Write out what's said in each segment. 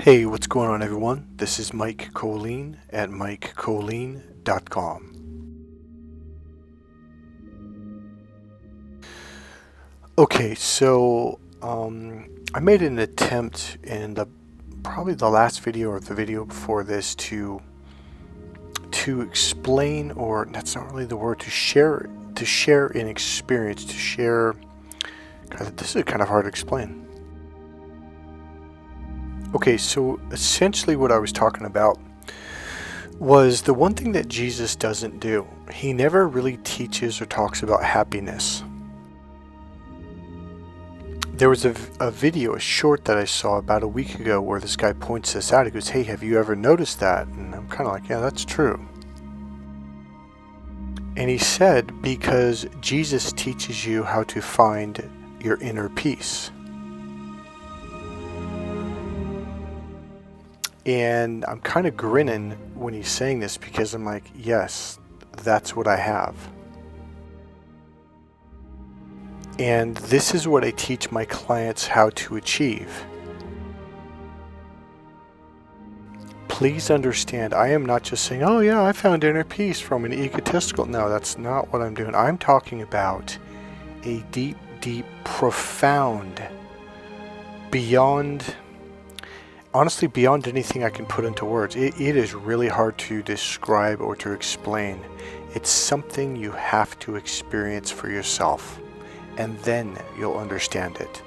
Hey, what's going on, everyone? This is Mike Kollin at MikeKollin.com. Okay, so I made an attempt in probably the last video or the video before this to explain, or that's not really the word, to share an experience, to share. God, this is kind of hard to explain. Okay, so essentially what I was talking about was the one thing that Jesus doesn't do. He never really teaches or talks about happiness. There was a video, a short that I saw about a week ago where this guy points this out. He goes, "Hey, have you ever noticed that?" And I'm kind of like, yeah, that's true. And he said, because Jesus teaches you how to find your inner peace. And I'm kind of grinning when he's saying this because I'm like, yes, that's what I have. And this is what I teach my clients how to achieve. Please understand, I am not just saying, oh yeah, I found inner peace from an egotistical. No, that's not what I'm doing. I'm talking about a deep, deep, profound, honestly, beyond anything I can put into words. It is really hard to describe or to explain. It's something you have to experience for yourself, and then you'll understand it.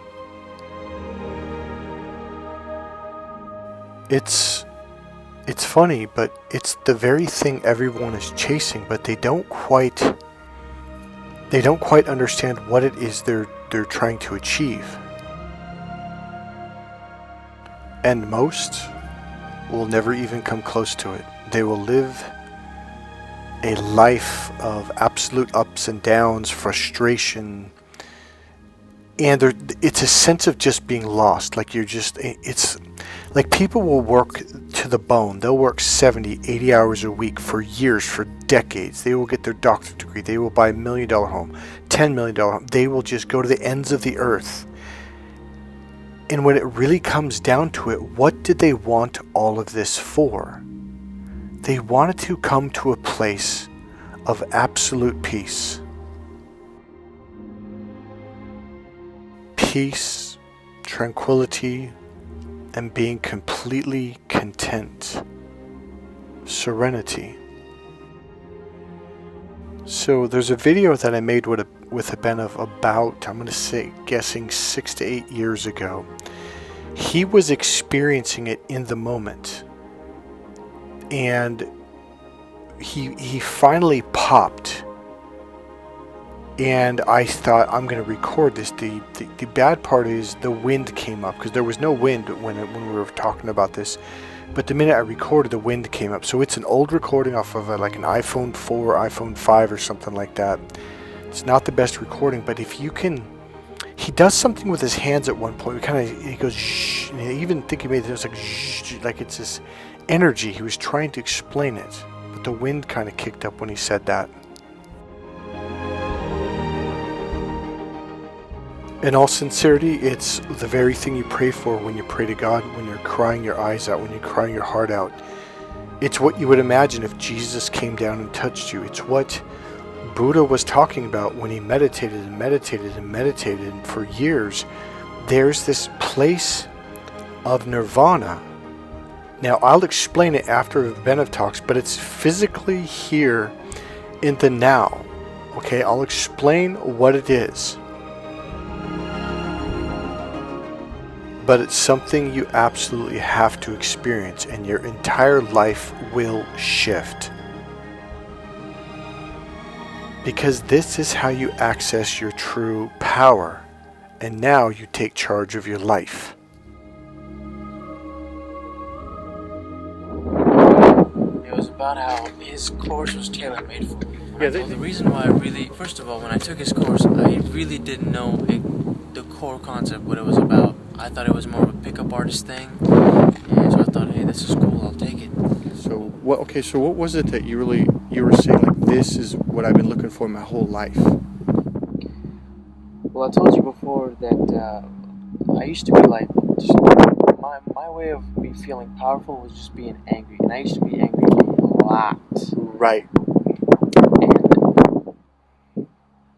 It's funny, but it's the very thing everyone is chasing, but they don't quite understand what it is they're trying to achieve. And most will never even come close to it. They will live a life of absolute ups and downs, frustration, and it's a sense of just being lost. Like it's like people will work to the bone. They'll work 70, 80 hours a week for years, for decades. They will get their doctorate degree. They will buy $1 million home, $10 million home. They will just go to the ends of the earth. And when it really comes down to it, what did they want all of this for? They wanted to come to a place of absolute peace. Peace, tranquility, and being completely content. Serenity. So there's a video that I made with a Ben of about, I'm going to say, guessing 6 to 8 years ago. He was experiencing it in the moment, and he finally popped, and I thought, I'm going to record this. The bad part is the wind came up, because there was no wind when we were talking about this. But the minute I recorded, the wind came up. So it's an old recording off of like an iPhone 4, iPhone 5 or something like that. It's not the best recording, but if you can, he does something with his hands at one point. He goes, shh, and I even think he made it was like, shh, like it's this energy. He was trying to explain it, but the wind kind of kicked up when he said that. In all sincerity, it's the very thing you pray for when you pray to God, when you're crying your eyes out, when you're crying your heart out. It's what you would imagine if Jesus came down and touched you. It's what Buddha was talking about when he meditated and meditated and meditated. And for years, there's this place of nirvana. Now, I'll explain it after Benev talks, but it's physically here in the now. Okay, I'll explain what it is. But it's something you absolutely have to experience, and your entire life will shift. Because this is how you access your true power, and now you take charge of your life. It was about how his course was tailor-made for me. Yeah, the reason why first of all, when I took his course, I really didn't know the core concept, what it was about. I thought it was more of a pickup artist thing, and so I thought, hey, this is cool, I'll take it. So what was it that you were saying, like, this is what I've been looking for my whole life? Well, I told you before that I used to be like, just my way of me feeling powerful was just being angry, and I used to be angry a lot. Right. And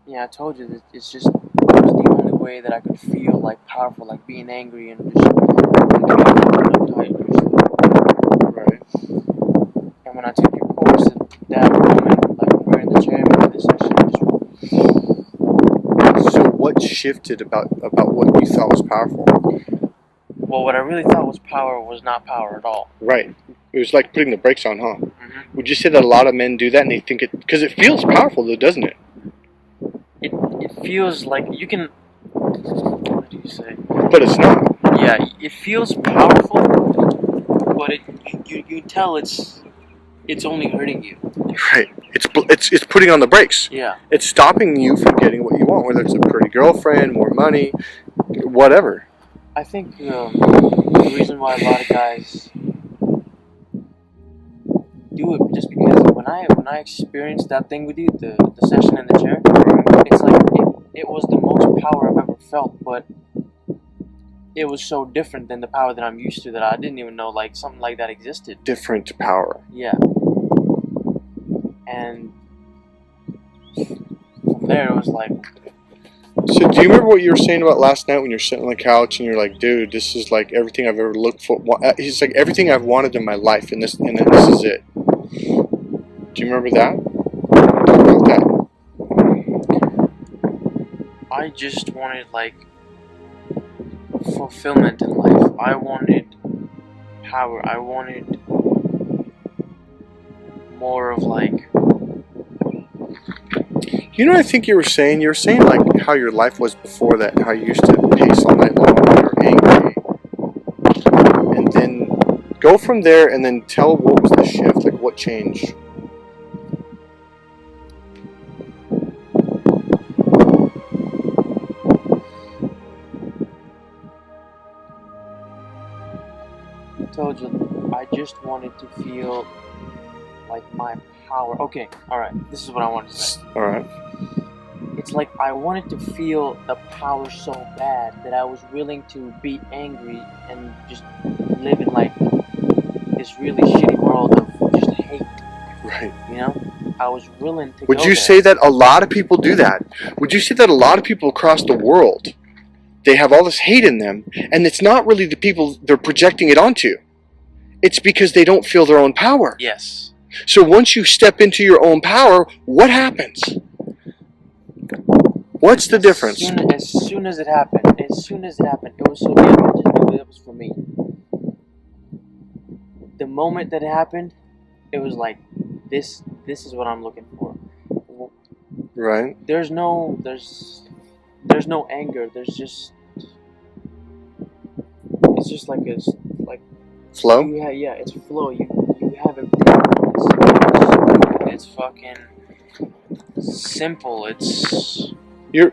yeah, I told you that it was the only way that I could feel like powerful, like being angry and just uptight usually. Right. And when I took your course, at that moment, like we're in the chair in the session, So what shifted about what you thought was powerful? well, what I really thought was power was not power at all. Right. It was like putting the brakes on, huh? Mm-hmm. Would you say that a lot of men do that and they think it... Because it feels powerful, though, doesn't it? It feels like you can... What do you say? But it's not. Yeah, it feels powerful, but you tell it's only hurting you. Right. It's putting on the brakes. Yeah. It's stopping you from getting what you want, whether it's a pretty girlfriend, more money, whatever. I think the reason why a lot of guys do it just because when I experienced that thing with you, the session in the chair, it's like it was the most power I've ever felt, but it was so different than the power that I'm used to that I didn't even know like something like that existed. Different power. Yeah. And from there it was like... So do you remember what you were saying about last night when you're sitting on the couch and you're like, dude, this is like everything I've ever looked for. It's like everything I've wanted in my life, and this is it. Do you remember that? Talk about that. I just wanted like fulfillment in life. I wanted power. I wanted more of like... You know what I think you were saying? You were saying like how your life was before that, and how you used to pace all night long when you were angry. And then go from there and then tell what was the shift, like what changed. I told you, I just wanted to feel like my power. Okay, alright, this is what I wanted to say. Alright. It's like I wanted to feel the power so bad that I was willing to be angry and just live in like this really shitty world of just hate. Right. You know? I was willing to Would go you there. say that a lot of people do that? Would you say that a lot of people across the world, they have all this hate in them, and it's not really the people they're projecting it onto. It's because they don't feel their own power. Yes. So once you step into your own power, what happens? What's the difference? As soon as it happened, it was so good. I just knew it was for me. The moment that it happened, it was like, this is what I'm looking for. Right. There's no anger. It's just like Flow? Yeah, it's flow. You have everything. It's fucking simple. It's...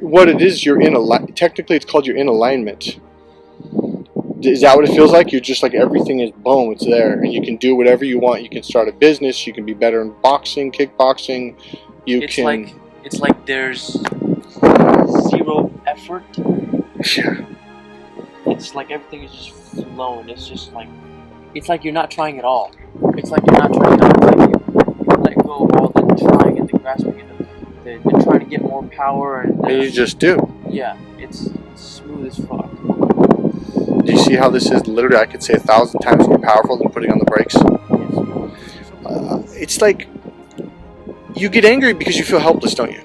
What it is, you're in technically it's called you're in alignment. Is that what it feels like? You're just like everything is boom, it's there, and you can do whatever you want. You can start a business. You can be better in boxing, kickboxing. It's like there's zero effort. Yeah. It's like everything is just flowing. It's like you're not trying at all. It's like you're not trying at all. It's like you let go of all the trying and the grasping and the trying to get more power and you just do. Yeah, it's smooth as fuck. Do you see how this is? Literally, I could say 1,000 times more powerful than putting on the brakes. Yes. It's like you get angry because you feel helpless, don't you?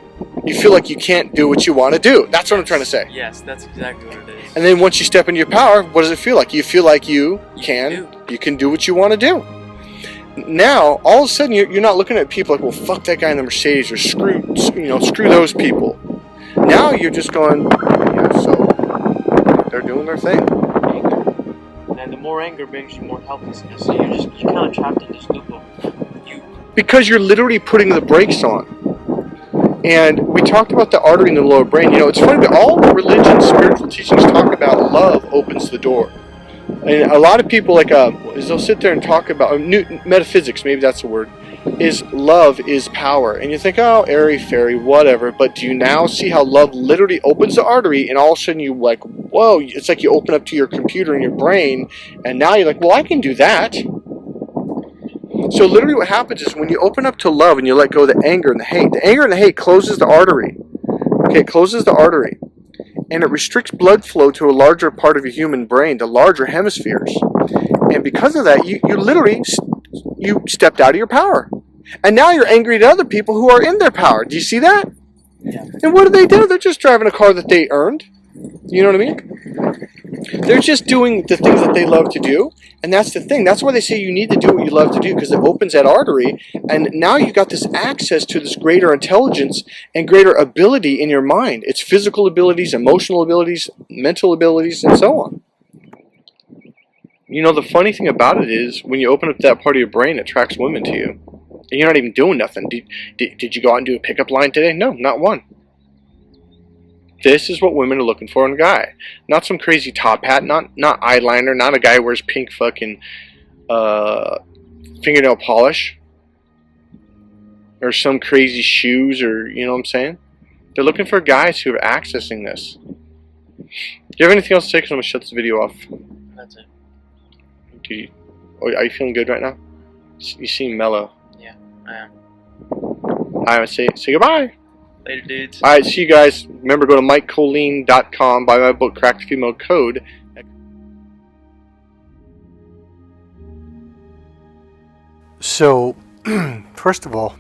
You feel like you can't do what you want to do. That's what I'm trying to say. Yes, that's exactly what it is. And then once you step into your power, what does it feel like? You feel like you can do what you want to do. Now, all of a sudden, you're not looking at people like, well, fuck that guy in the Mercedes, or screw those people. Now you're just going, yeah, so they're doing their thing. Anger. And the more anger brings you more helplessness. So you're kind of trapped in this loop of you. Because you're literally putting the brakes on. And we talked about the artery in the lower brain. You know, it's funny, but all religion, spiritual teachings talk about love opens the door. And a lot of people, is they'll sit there and talk about metaphysics, maybe that's the word, is love is power. And you think, oh, airy, fairy, whatever. But do you now see how love literally opens the artery, and all of a sudden you, whoa, it's like you open up to your computer in your brain, and now you're like, well, I can do that. So literally what happens is when you open up to love and you let go of the anger and the anger and the hate closes the artery. Okay, it closes the artery. And it restricts blood flow to a larger part of your human brain, the larger hemispheres. And because of that, you literally, you stepped out of your power. And now you're angry at other people who are in their power. Do you see that? Yeah. And what do? They're just driving a car that they earned. You know what I mean? They're just doing the things that they love to do. And that's the thing. That's why they say you need to do what you love to do, because it opens that artery. And now you've got this access to this greater intelligence and greater ability in your mind. It's physical abilities, emotional abilities, mental abilities, and so on. You know, the funny thing about it is when you open up that part of your brain, it attracts women to you. And you're not even doing nothing. Did you go out and do a pickup line today? No, not one. This is what women are looking for in a guy. Not some crazy top hat, not eyeliner, not a guy who wears pink fucking fingernail polish. Or some crazy shoes, or, you know what I'm saying? They're looking for guys who are accessing this. Do you have anything else to say? Because I'm going to shut this video off. That's it. Are you feeling good right now? You seem mellow. Yeah, I am. Alright, say goodbye. Later, dudes. Alright, see you guys. Remember, go to MikeKollin.com, buy my book, Crack the Female Code. So, first of all,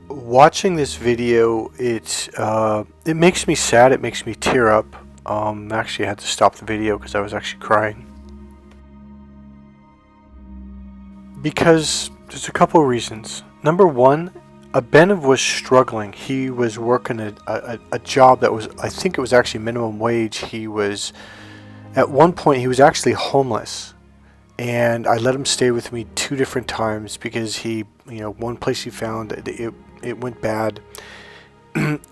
watching this video, it makes me sad. It makes me tear up. Actually, I had to stop the video because I was actually crying. Because there's a couple of reasons. Number one, Abenev was struggling. He was working a job that was, I think it was actually minimum wage. He was, at one point, he was actually homeless. And I let him stay with me 2 different times because he, you know, one place he found, it went bad.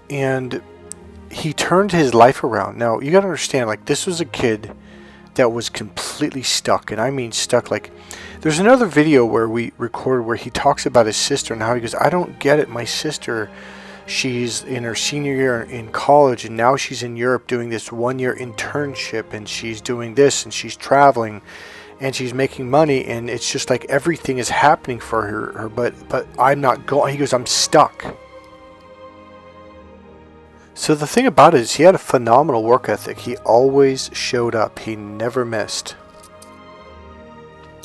And he turned his life around. Now, you got to understand, like, this was a kid that was completely stuck. And I mean stuck, like, there's another video where we recorded where he talks about his sister and how he goes, I don't get it. My sister, she's in her senior year in college, and now she's in Europe doing this 1-year internship, and she's doing this, and she's traveling, and she's making money, and it's just like everything is happening for her but I'm not going. He goes, I'm stuck. So the thing about it is he had a phenomenal work ethic. He always showed up. He never missed.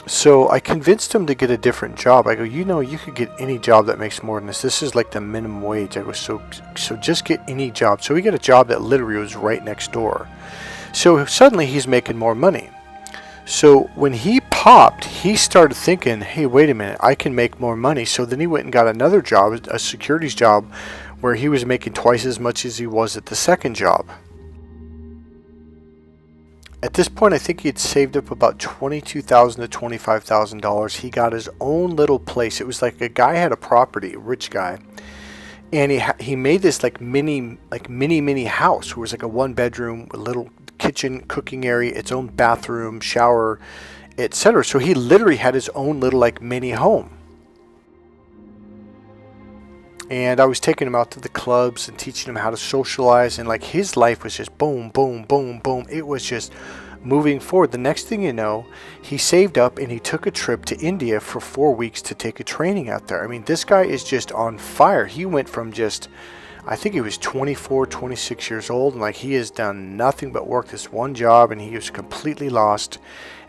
So I convinced him to get a different job. I go, you know, you could get any job that makes more than this. This is like the minimum wage. I go, so just get any job. So he got a job that literally was right next door. So suddenly he's making more money. So when he popped, he started thinking, hey, wait a minute, I can make more money. So then he went and got another job, a securities job, where he was making twice as much as he was at the second job. At this point, I think he had saved up about $22,000 to $25,000. He got his own little place. It was like a guy had a property, a rich guy, and he made this like mini house. It was like a 1-bedroom, a little kitchen, cooking area, its own bathroom, shower, etc. So he literally had his own little like mini home. And I was taking him out to the clubs and teaching him how to socialize, and like his life was just boom, boom, boom, boom. It was just moving forward. The next thing you know, he saved up and he took a trip to India for 4 weeks to take a training out there. I mean, this guy is just on fire. He went from just, I think he was 24, 26 years old, and like he has done nothing but work this one job, and he was completely lost.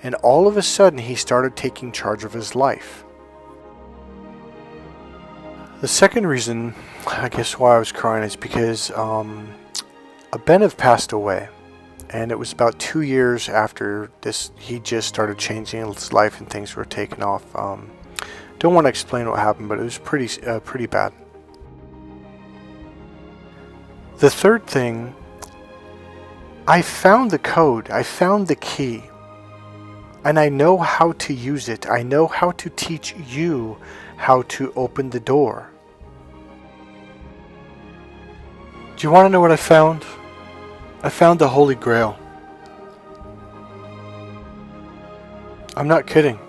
And all of a sudden, he started taking charge of his life. The second reason, I guess, why I was crying is because Abenev passed away. And it was about 2 years after this, he just started changing his life and things were taking off. Don't want to explain what happened, but it was pretty bad. The third thing, I found the code. I found the key. And I know how to use it. I know how to teach you how to open the door. Do you want to know what I found? I found the Holy Grail. I'm not kidding.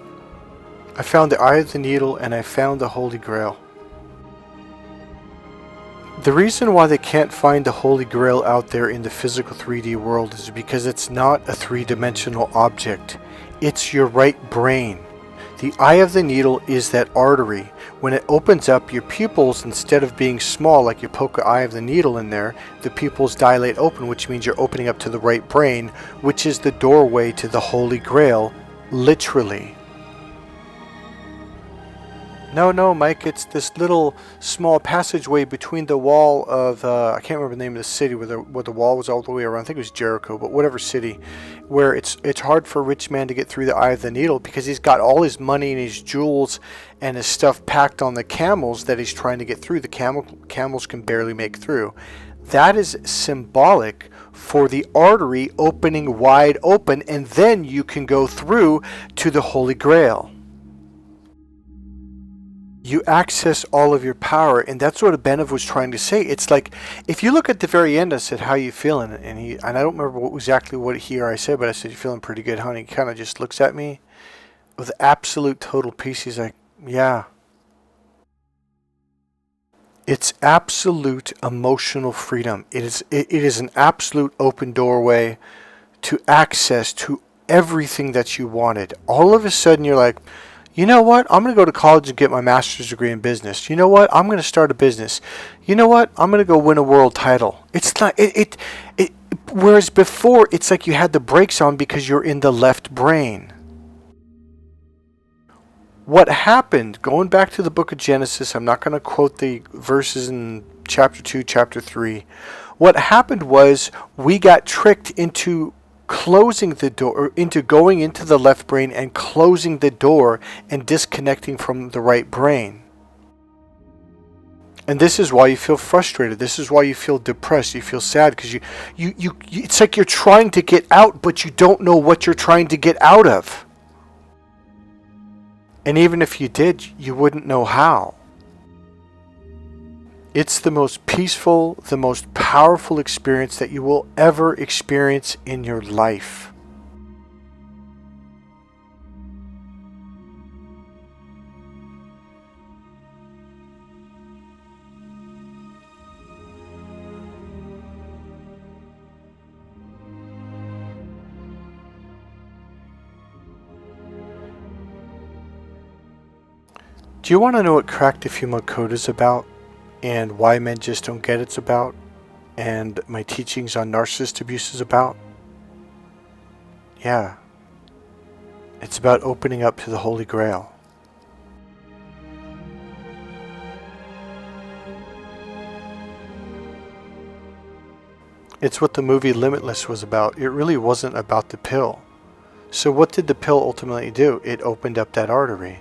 I found the eye of the needle and I found the Holy Grail. The reason why they can't find the Holy Grail out there in the physical 3D world is because it's not a three-dimensional object. It's your right brain. The eye of the needle is that artery. When it opens up, your pupils, instead of being small like you poke the eye of the needle in there, the pupils dilate open, which means you're opening up to the right brain, which is the doorway to the Holy Grail, literally. No, Mike, it's this little small passageway between the wall of, I can't remember the name of the city where the wall was all the way around. I think it was Jericho, but whatever city, where it's hard for a rich man to get through the eye of the needle because he's got all his money and his jewels and his stuff packed on the camels that he's trying to get through. The camels can barely make through. That is symbolic for the artery opening wide open, and then you can go through to the Holy Grail. You access all of your power, and that's what Abenev was trying to say. It's like, if you look at the very end, I said, "How you feeling?" And I don't remember exactly what he or I said, but I said, "You feeling pretty good, honey?" He kind of just looks at me with absolute total peace. He's like, "Yeah." It's absolute emotional freedom. It is an absolute open doorway to access to everything that you wanted. All of a sudden, you're like, you know what? I'm going to go to college and get my master's degree in business. You know what? I'm going to start a business. You know what? I'm going to go win a world title. It's not whereas before it's like you had the brakes on because you're in the left brain. What happened, going back to the book of Genesis, I'm not going to quote the verses in chapter 2, chapter 3. What happened was we got tricked into closing the door, or into going into the left brain and closing the door and disconnecting from the right brain. And this is why you feel frustrated. This is why you feel depressed. You feel sad because you it's like you're trying to get out, but you don't know what you're trying to get out of. And even if you did, you wouldn't know how. It's the most peaceful, the most powerful experience that you will ever experience in your life. Do you want to know what cracked a female code is about? And why men just don't get it's about? And my teachings on narcissist abuse is about? Yeah. It's about opening up to the Holy Grail. It's what the movie Limitless was about. It really wasn't about the pill. So what did the pill ultimately do? It opened up that artery.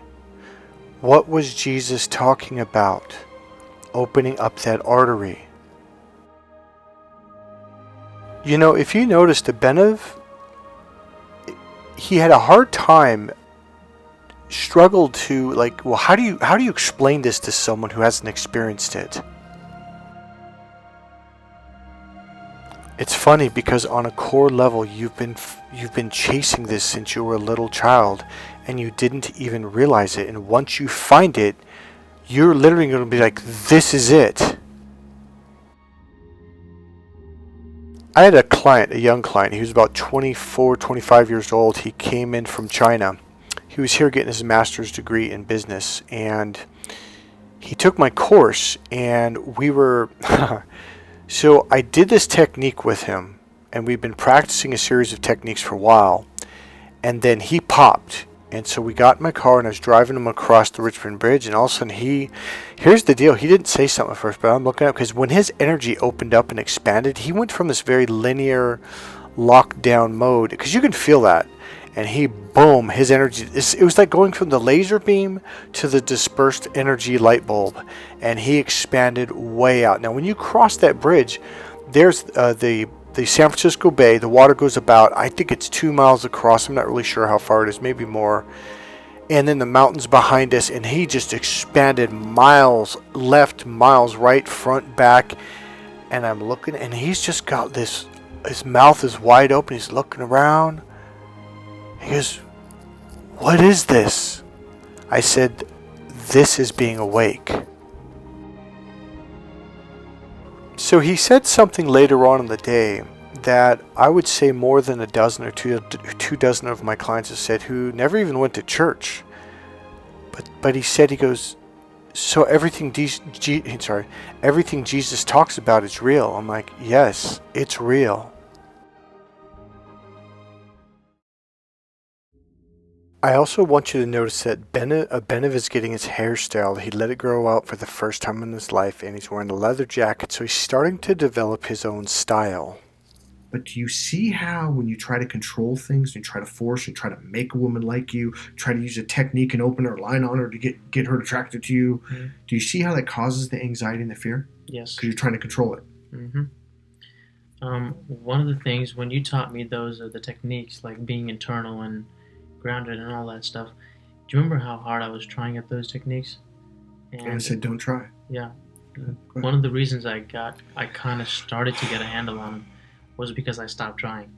What was Jesus talking about? Opening up that artery. You know, if you noticed, Abenev, he had a hard time, struggled to, like, well, how do you explain this to someone who hasn't experienced it? It's funny because on a core level, you've been chasing this since you were a little child, and you didn't even realize it. And once you find it, you're literally going to be like, this is it. I had a client, a young client. He was about 24, 25 years old. He came in from China. He was here getting his master's degree in business, and he took my course, and we were so I did this technique with him, and we've been practicing a series of techniques for a while, and then he popped. And so we got in my car, and I was driving him across the Richmond Bridge, and all of a sudden here's the deal. He didn't say something at first, but I'm looking up, because when his energy opened up and expanded, he went from this very linear, locked down mode, because you can feel that. And boom, his energy, it was like going from the laser beam to the dispersed energy light bulb, and he expanded way out. Now, when you cross that bridge, there's the San Francisco Bay. The water goes about, I think it's 2 miles across. I'm not really sure how far it is, maybe more. And then the mountains behind us, and he just expanded miles left, miles right, front, back. And I'm looking, and he's just got this, his mouth is wide open. He's looking around. He goes, "What is this?" I said, "This is being awake." So he said something later on in the day that I would say more than a dozen or two dozen of my clients have said, who never even went to church. But he said, he goes, so everything everything Jesus talks about is real. I'm like, yes, it's real. I also want you to notice that Benev is getting his hairstyle. He let it grow out for the first time in his life, and he's wearing a leather jacket, so he's starting to develop his own style. But do you see how when you try to control things, you try to force, you try to make a woman like you, try to use a technique and open her, line on her to get her attracted to you, do you see how that causes the anxiety and the fear? Yes. Because you're trying to control it. One of the things, when you taught me those are the techniques, like being internal and grounded and all that stuff, do you remember how hard I was trying at those techniques? And I said, don't try. Yeah. One of the reasons I kind of started to get a handle on them was because I stopped trying.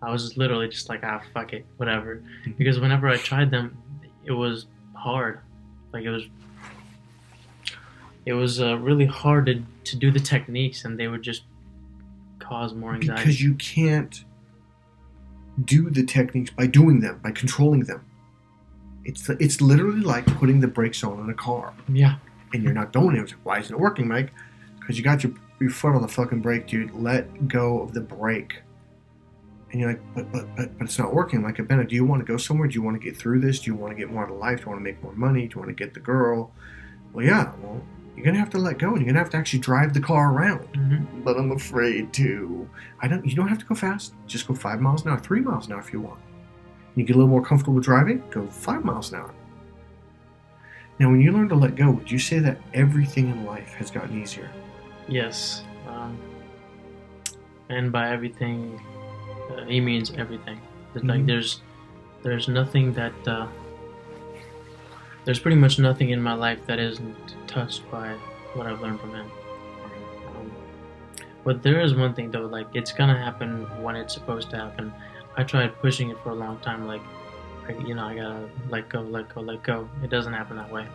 I was literally just like, fuck it, whatever. Because whenever I tried them, it was hard. Like it was really hard to do the techniques, and they would just cause more anxiety. Because you can't do the techniques by doing them, by controlling them. It's literally like putting the brakes on in a car. Yeah. And you're not doing it. Why isn't it working, Mike? Because you got your foot on the fucking brake, dude. Let go of the brake. And you're like, but it's not working. Like, Ben, do you want to go somewhere? Do you want to get through this? Do you want to get more out of life? Do you want to make more money? Do you want to get the girl? Well, yeah. Well, you're gonna have to let go, and you're gonna have to actually drive the car around. But I'm afraid to. You don't have to go fast. Just go 5 miles an hour, 3 miles an hour if you want. You get a little more comfortable with driving, go 5 miles an hour. Now, when you learn to let go, would you say that everything in life has gotten easier? Yes. And by everything, he means everything. Like there's nothing that there's pretty much nothing in my life that isn't touched by what I've learned from him. But there is one thing though, like it's gonna happen when it's supposed to happen. I tried pushing it for a long time, like I gotta let go. It doesn't happen that way.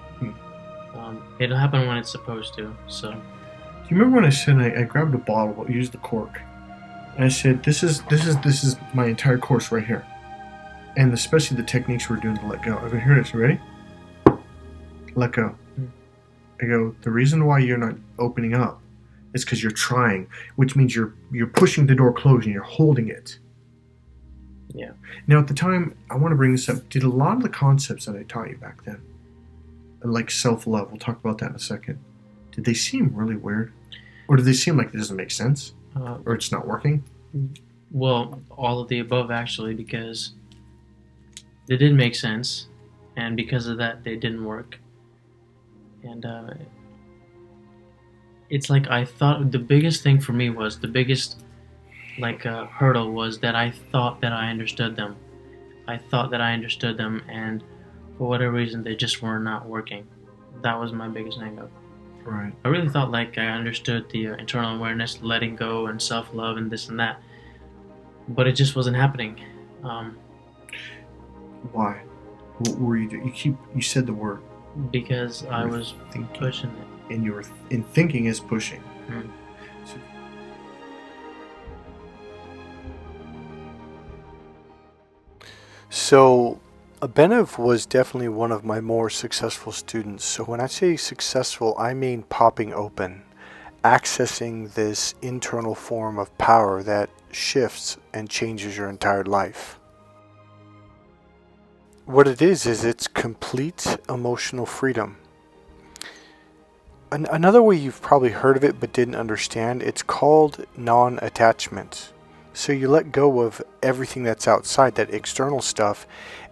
It'll happen when it's supposed to. So. Do you remember when I said I grabbed a bottle, but used the cork, and I said, "This is my entire course right here, and especially the techniques we're doing to let go." I go, "Here it is. You ready? Let go." I go, "The reason why you're not opening up is because you're trying, which means you're pushing the door closed and you're holding it." Yeah. Now, at the time, I want to bring this up. Did a lot of the concepts that I taught you back then, like self-love, we'll talk about that in a second, did they seem really weird? Or did they seem like it doesn't make sense? Or it's not working? Well, all of the above, actually, because they did make sense, and because of that, they didn't work. And it's like I thought the biggest thing for me was, the biggest hurdle was that I thought that I understood them. I thought that I understood them, and for whatever reason, they just were not working. That was my biggest hang-up. Right. I really thought like I understood the internal awareness, letting go, and self-love, and this and that, but it just wasn't happening. Why? What were you doing? You said the word. Because I was pushing it. And you were thinking is pushing. So Benev was definitely one of my more successful students. So when I say successful, I mean popping open, accessing this internal form of power that shifts and changes your entire life. What it is it's complete emotional freedom. Another way you've probably heard of it but didn't understand, it's called non-attachment. So you let go of everything that's outside, that external stuff,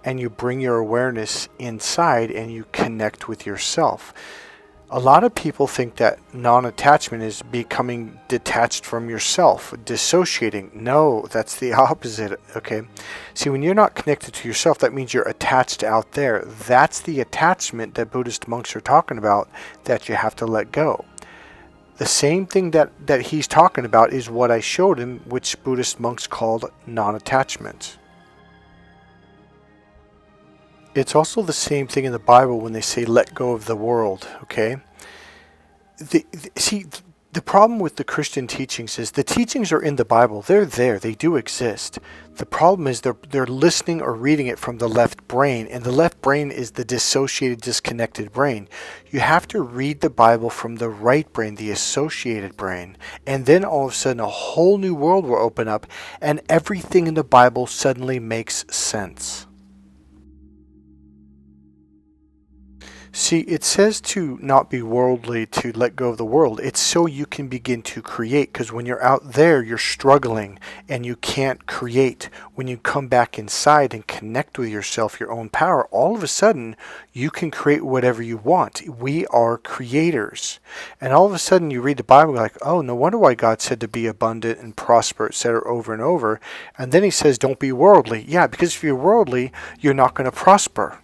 and you bring your awareness inside and you connect with yourself. A lot of people think that non-attachment is becoming detached from yourself, dissociating. No, that's the opposite, okay? See, when you're not connected to yourself, that means you're attached out there. That's the attachment that Buddhist monks are talking about that you have to let go. The same thing that he's talking about is what I showed him, which Buddhist monks called non-attachment. It's also the same thing in the Bible when they say let go of the world, okay? See, The problem with the Christian teachings is the teachings are in the Bible. They're there. They do exist. The problem is they're listening or reading it from the left brain, and the left brain is the dissociated, disconnected brain. You have to read the Bible from the right brain, the associated brain, and then all of a sudden a whole new world will open up, and everything in the Bible suddenly makes sense. See, it says to not be worldly, to let go of the world. It's so you can begin to create, because when you're out there, you're struggling and you can't create. When you come back inside and connect with yourself, your own power, all of a sudden, you can create whatever you want. We are creators. And all of a sudden, you read the Bible, you're like, oh, no wonder why God said to be abundant and prosper, etc., over and over. And then he says, don't be worldly. Yeah, because if you're worldly, you're not going to prosper.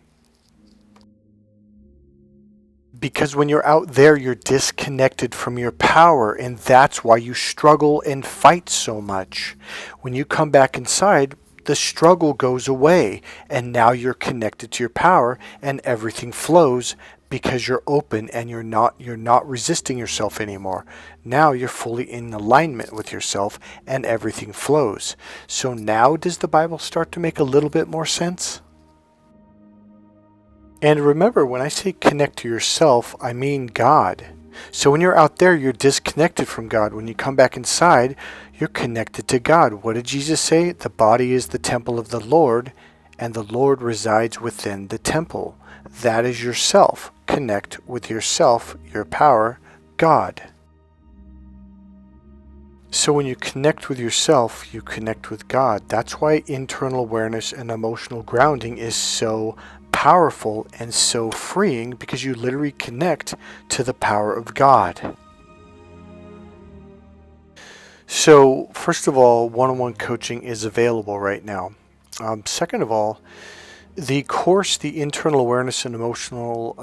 Because when you're out there, you're disconnected from your power, and that's why you struggle and fight so much. When you come back inside, the struggle goes away, and now you're connected to your power, and everything flows because you're open and you're not resisting yourself anymore. Now you're fully in alignment with yourself, and everything flows. So now does the Bible start to make a little bit more sense? And remember, when I say connect to yourself, I mean God. So when you're out there, you're disconnected from God. When you come back inside, you're connected to God. What did Jesus say? The body is the temple of the Lord, and the Lord resides within the temple. That is yourself. Connect with yourself, your power, God. So when you connect with yourself, you connect with God. That's why internal awareness and emotional grounding is so powerful and so freeing, because you literally connect to the power of God. So first of all, one-on-one coaching is available right now. Second of all, the course, the internal awareness and emotional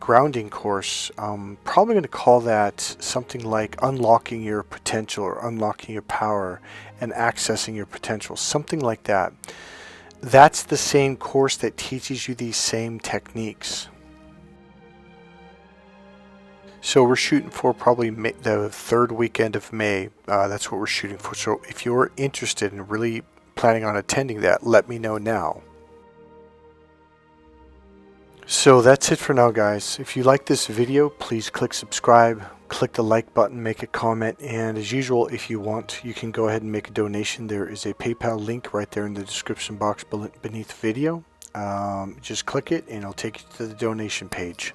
grounding course, probably going to call that something like unlocking your potential or unlocking your power and accessing your potential, something like that. That's the same course that teaches you these same techniques. So we're shooting for probably the third weekend of May. That's what we're shooting for. So if you're interested in really planning on attending that, let me know now. So that's it for now, guys. If you like this video, please click subscribe, click the like button, make a comment, and as usual, if you want, you can go ahead and make a donation. There is a PayPal link right there in the description box beneath the video. Just click it and it'll take you to the donation page.